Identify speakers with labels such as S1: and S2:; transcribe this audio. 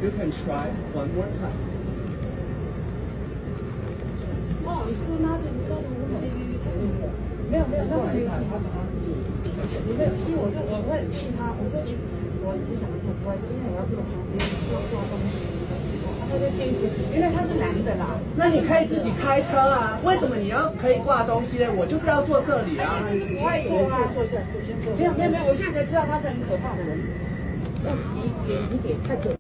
S1: You can try one more time.
S2: 哦，你是拿着你到我没有，那是没有。你没有气，我会气他，我说我不想做出来，因为我要做旁边做东西。他就坚持，因为他是男的啦。
S1: 那你可以自己开车啊？为什么你要可以挂东西呢？我就是要坐这里啊。
S2: 不爱做啊，坐下，先坐。没有，我现在才知道他是很可怕的人。你给太可